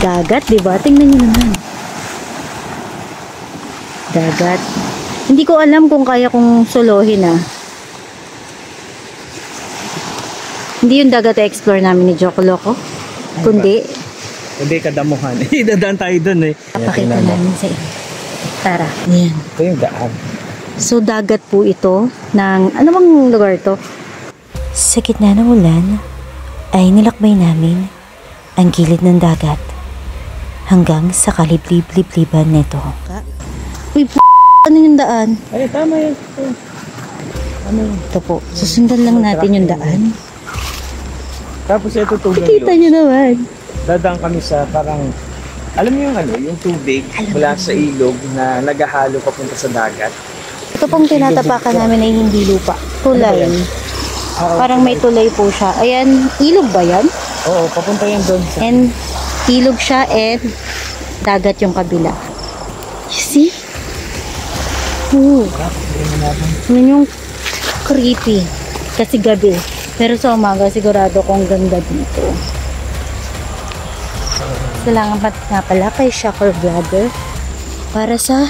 Dagat, di ba? Tingnan nyo naman. Dagat. Hindi ko alam kung kaya kong solohin Hindi yung dagat explore namin ni Joko Loco. Kundi kadamuhan. Idadaan tayo dun Papakita namin sa inyo. Tara, yan. Ito yung daan. So dagat po ito ng, ano bang lugar to? Sa gitna ng ulan ay nilakbay namin ang gilid ng dagat hanggang sa kaliblib-libliban nito. Uy, ano yung daan? Ay, tama yan. Ito po, susundan lang natin yung daan. Tapos ito tubig. Kita nyo naman. Dadaan kami sa parang, alam mo yung yung tubig mula sa ilog na naghahalo papunta sa dagat. Ito pong tinatapakan namin ay hindi lupa. Tulay. Parang may tulay po siya. Ayan, ilog ba yan? Oo, papunta yan doon. And ilog siya and dagat yung kabila. You see? Ooh. Yun yung creepy. Kasi gabi. Pero sa umaga, sigurado kong ganda dito. Salamat nga pala kay Shocker Vlogger para sa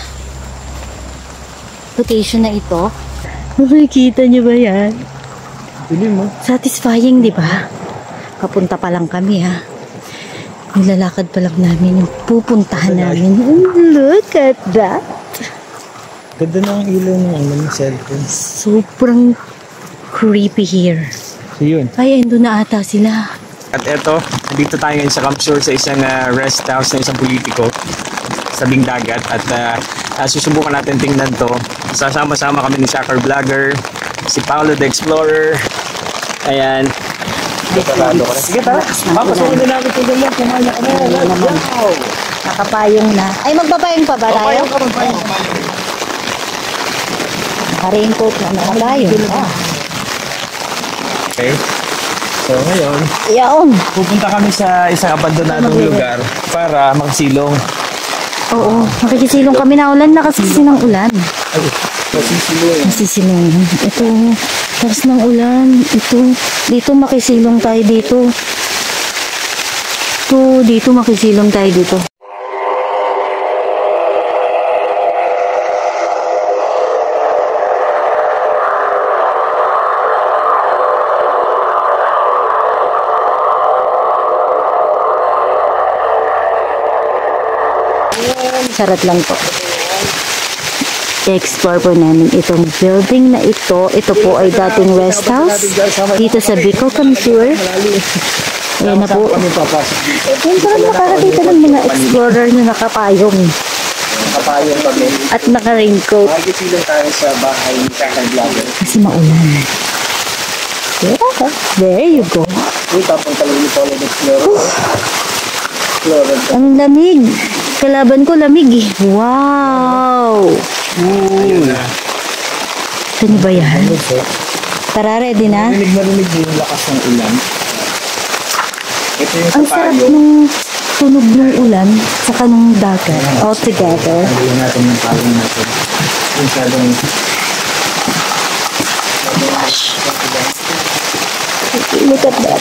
location na ito. Makikita niyo ba yan? Piling mo. Satisfying, di ba? Papunta pa lang kami, Nilalakad pa lang namin yung pupuntahan namin. Look at that! Ganda ng ilaw ng cellphone. Sobrang creepy here. So yun. Ay, doon na ata sila. At eto, dito tayo ngayon sa Camp Shore sa isang rest house ng isang politiko sa Sabing Dagat. At susubukan natin tingnan to. Sasama-sama kami ni Shocker Vlogger, si Paolo the Explorer. Ayan. Sige, tara. Papasukin na namin ito lang. Kumain na kami. Nakapayong na. Ay, magpapayong pa ba tayo? Naka-raincoat na nakapayong. Okay. So ngayon, pupunta kami sa isang abandonadong lugar para magsilong. Oo, makikisilong kami na ulan. Nakasisi ng ulan. Ay, masisilong. Masisilong. Ito, lakas ng ulan. Ito, dito makisilong tayo dito. Dito makisilong tayo dito. Charot lang po. I-explore po namin itong building na ito. Ito po ay dating rest house dito sa Bicol, Camsur. Ayan na po. Ayan pa rin nakakita ng mga explorer na nakapayong. Nakapayong kami. At naka-raincoat. Magkisilang tayo sa bahay ni Shocker Vlogger. Kasi maulan. Yeah, there you go. Uy, tapong talagang ni Paolo the Explorer. Ang lamig. Kalaban ko lamig eh. Wow! Ito niyo ba yan? Tara, ready na? Marinig yung lakas ng ulan. Ito yung ang sarap ng tunog ng ulan saka ng dagat all together. Sabihin natin yung pagong natin. Yung sadong look at that.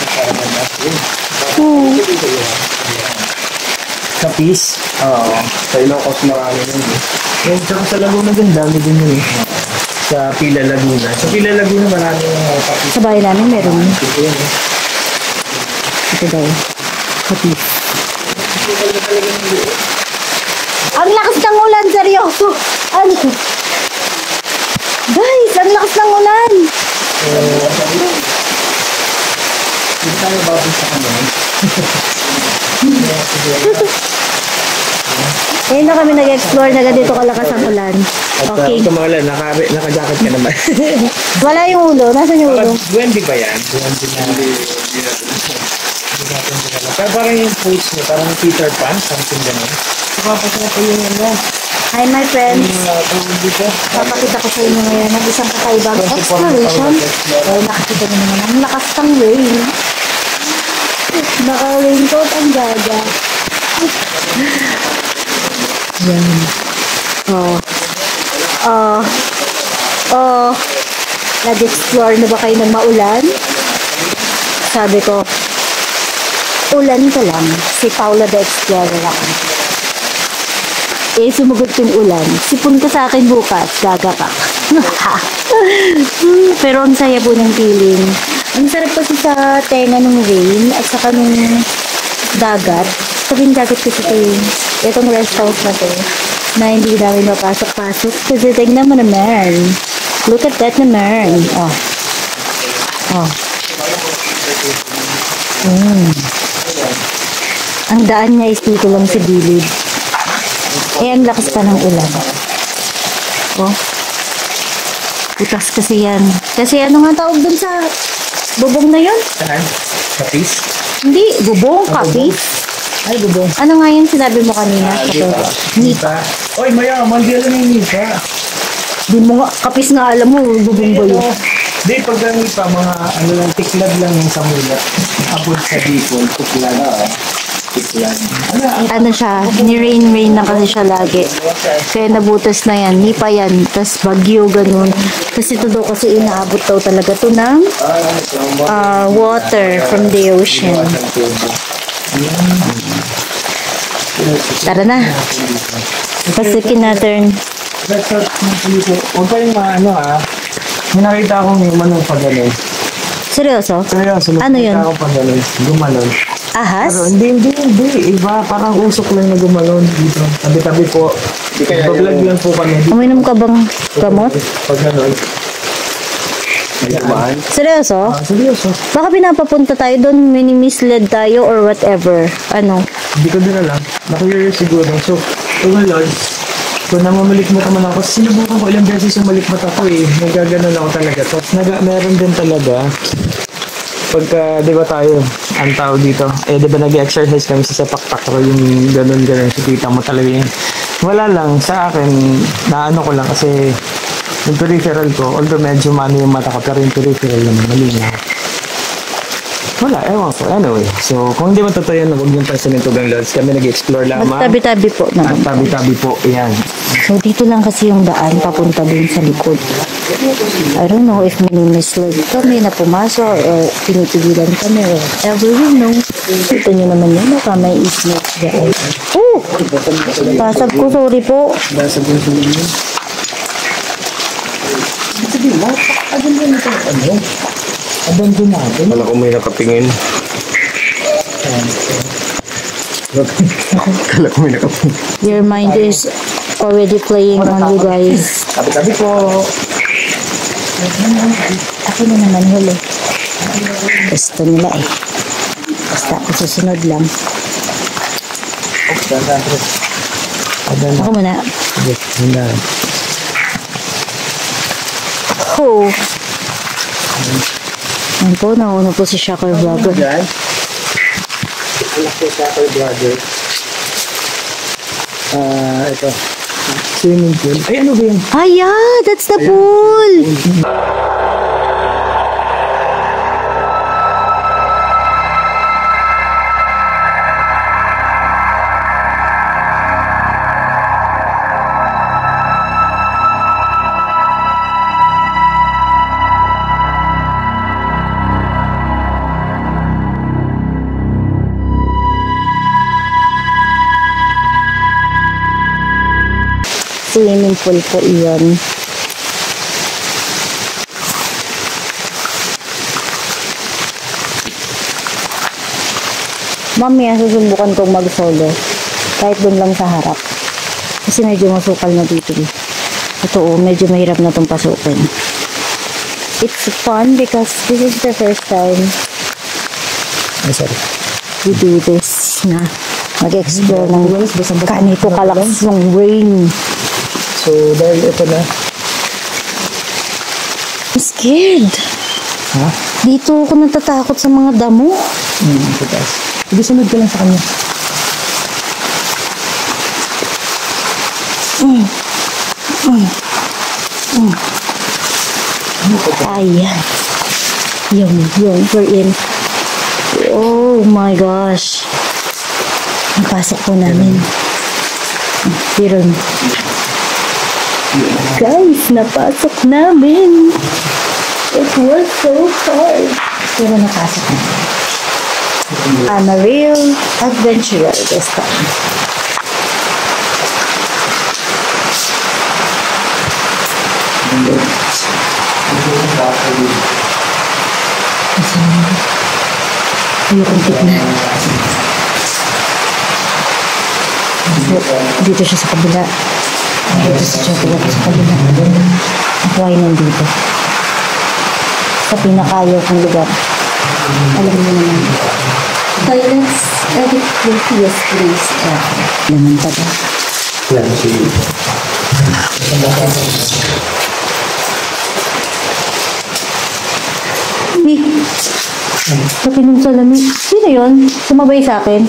Sa Peace? Oo. Sa Ilocos marami yun Yung tsaka sa Laguna din, dami din yun Sa Pila Laguna. Sa Pila Laguna marami yung Sa bahay namin meron. Ito daw. Kapis. Ang lakas ng ulan, seryoso! Ano? Guys, ang lakas ng ulan! Hindi tayo babay sa kanila. Ngayon na kami nag-explore na ganito kalakas ang ulan. Okay. At ito mga naka-jacket ka naman. Wala yung ulo. Nasaan yung ulo? Duwende ba yan? Duwende na. Pero parang yung pose niya, parang Peter Pan, something ganun. Papasok ko yung Hi my friends. Papakita ko sa inyo ngayon ng isang kakaibang exploration. Dahil nakakita nyo naman ang lakas ng rain. Naka-raincoat ang gaga. Yan. Nag-explore na ba kayo ng maulan? Sabi ko, Ulan ka lang. Si Paula the Explorer ako. Eh, sumagot yung ulan. Sipon ka sa akin bukas. Gaga ka. Pero ang saya po ng feeling. Ang sarap kasi sa tenga ng rain at saka nung dagat. Sabing dagat kasi itong rest house na to na hindi namin mapasok-pasok kasi tignan mo naman. Look at that naman. Oh. Oh. Ang daan niya is dito lang sa gilid. Eh, ang lakas pa ng ulan. Oh. Putas kasi yan. Kasi ano nga tawag dun sa bubong na yun? Saan? Kapis? Hindi, bubong, kapis. Ay, bubong. Ano nga yun sinabi mo kanina? Nipa. Oy, Maya, mandi alam yung nipa. Di mo nga, kapis nga alam mo, bubong ba yun? Di, pag ang nipa, mga ano lang, tiklad lang yung sa mula. Abot sa dipol, tiklad. Tiklad. Ano siya, ni-rain na kasi siya lagi. Kaya nabutas na yan, nipa yan, tas bagyo, ganun. Kasi ito daw kasi inaabot daw talaga to ng water from the ocean. Tara na. Kasi kinaturn. Huwag kayong maano ha. May nakita akong yung manong pag gano'n. Seryoso? Seryoso, Ano yun? nakita ako pag gano'n. Gumalon. Ahas? Pero hindi. Iba, parang usok lang na gumalon dito. Tabi-tabi po. Bablog lang po kami. Uminom ka bang gamot? Pag gano'n. Seryoso? Seryoso. Baka pinapapunta tayo doon, mini-misled tayo or whatever. Ano? Hindi ko din alam. Nakuyuri siguro. So, tumalon. Kung namamalikmot naman ako, sinubukan ko ilang beses yung malikmot ako eh. Nagaganon ako talaga. Tapos meron din talaga. Pagka, di ba tayo, ang tawag dito, di ba nag-exercise kami sa pakpak ko, yung ganun-ganun, kita mo talaga yun. Wala lang, sa akin, naano ko lang kasi yung peripheral ko, although medyo mano yung mata ko, pero yung peripheral naman, malinaw. Wala, ewan ko. Anyway, so kung hindi man totoo yan, huwag yung pansinin Tugang Lods. Kami nag-explore lamang. Magtabi-tabi po At naman. tabi-tabi po, yan. So, dito lang kasi yung daan papunta dun sa likod. I don't know if mini-misled kami na pumasok or pinipigilan kami or whatever, you know. Ito nyo naman yun, baka may snake dyan. Oh! Basag ko, sorry po. Basag yung sulit mo. Sige, agad yun ito. Ano? Abandon natin. Wala ko may nakatingin. Kala ko may nakatingin. Your mind is already playing on you guys. Tabi-tabi po. Ako na naman huli. Gusto nila eh. Basta ako susunod lang. Ako muna. Oh. Yan po, nauna po si Shocker Vlogger. Anak ko Shocker Vlogger. Ito. Swimming pool. Ay, ano ba yun? Ah, yeah! That's the pool! Swimming pool po iyon. Mamaya susubukan kong mag-solo. Kahit doon lang sa harap. Kasi medyo masukal na dito. Ito medyo mahirap na itong pasukin. It's fun because this is the first time we do this na mag-explore ng ganito kalakas ng rain. So, dahil ito na. I'm scared. Ha? Dito ako natatakot sa mga damo. Ito taas. Sige, sunod ka lang sa kanya. Ayan. Yung, we're in. Oh my gosh. Napasok po namin. Pero, guys, napasok namin. It was so hard. Pero napasok namin. I'm a real adventurer this time. Ayokong tignan. Dito siya sa kabila. Dito si Chocolate sa kabila. Ako ay nandito. Sa pinakayaw kong lugar. Alam mo naman. Toilets, edit yes please. Naman pa ba? Nick, pati nung salamin. Sino yun? Sumabay sa akin?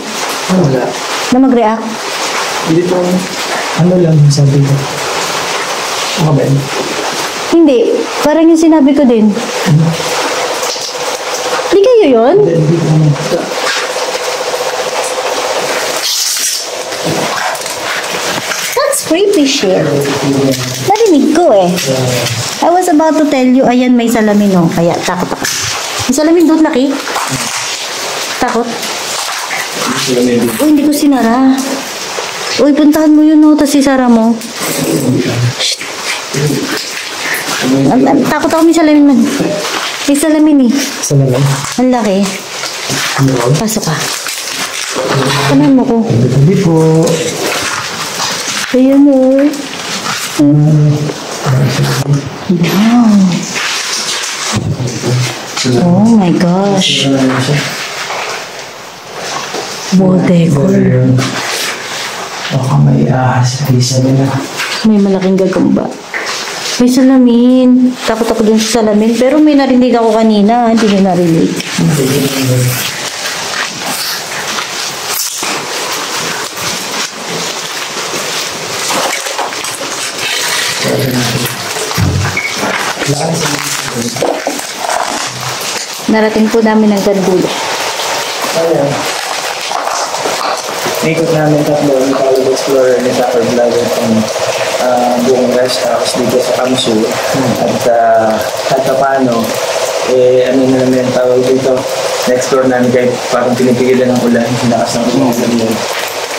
Wala. Na mag-react? Hindi po. Ano lang sabi ko? Ako ba yun? Hindi. Parang yung sinabi ko din. Hindi kayo yun? Hindi po. That's creepy shit. Narinig ko eh. I was about to tell you, ayan may salamin oh. Kaya takot ako. May salamin doon, laki. Takot. Uy, hindi ko sinara. Uy, puntahan mo yun oh, tapos isara mo. Shit. Takot ako may salamin man. May salamin eh. Salamin? Ang laki. Ano? Pasok ka. Tanahan mo ko. Hindi po. Ayan oh. Wow. Oh my gosh. Wall decor. Baka may ahas-hisa nila. May malaking gagamba. May salamin. Takot ako dun sa salamin. Pero may narinig ako kanina. Hindi nyo narinig. Narating po namin ang gandulo. Ayan. Ikot namin tatlo ni College Explorer ni Soccer Vlogger itong buong rest house dito sa Kamsu. At paano, ano na namin tawag dito, na-explore namin kahit parang pinipigilan ng ulan, lakas ng ulan.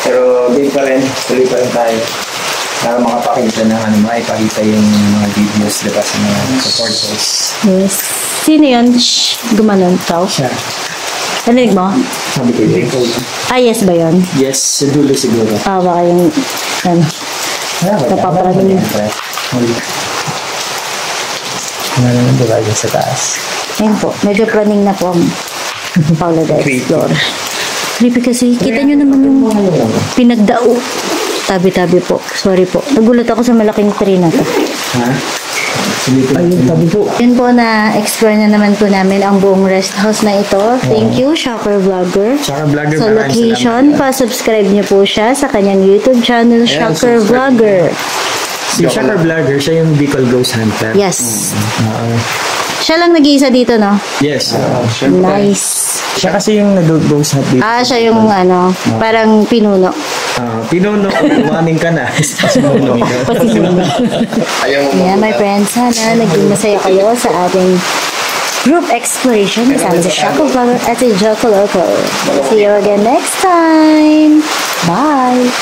Pero din pa rin, tuloy pa rin tayo. Para makapakita ng makipakita yung mga videos diba sa mga supporters. Yes. Sino yun? Shh. Gumanon. Ikaw? Siya. Narinig mo? Sabi ko, ikaw. Ah, yes ba yun? Yes, sa dulo siguro. Ah, baka yung... Ano? Napaparating. Ano naman diba yun sa taas? Ayun po. Medyo praning na po ang Paula the Explorer. Creepy kasi. Kita nyo naman yung pinagdao. Tabi-tabi po. Sorry po. Nagulat ako sa malaking tree na to. Ha? Ayun, tabi po. Yun po na explore na naman po namin ang buong rest house na ito. Thank you, Shocker Vlogger. Shocker Vlogger, Sa maraming location, salamat. pa-subscribe niyo po siya sa kanyang YouTube channel, Shocker subscribe. Vlogger. Si Shocker Vlogger, siya yung Bicol Ghost Hunter. Yes. Siya lang nag-iisa dito, no? Yes. Nice. Siya kasi yung nag-ghost hunt dito. Ah, siya yung ano, parang pinuno. Pinuno, umamin ka na. Pasimuno. Pasimuno. Yeah, my friends, sana naging masaya kayo sa ating group exploration kasama si Shocker Vlogger at si Joko Loco. See you again next time. Bye!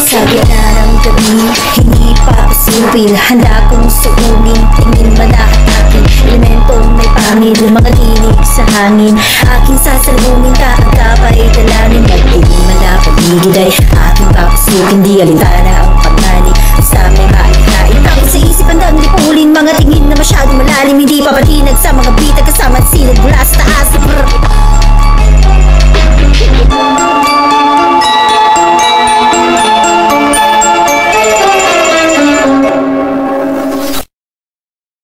Sa gitna ng gabi, hindi pa pasilbil. Handa kong suunin, tingin malakit akin. Elementong may pangil, mga dinig sa hangin. Aking sasalubungin ka, ang kapay dalanin. Magdilim malapagigid ay aking papasukin. Di alintana ang pagnanig sa may hain-hain. Tapos sa isip ang dami pulin, mga tingin na masyadong malalim. Hindi papatinag sa mga bita kasama at sinag mula sa taas.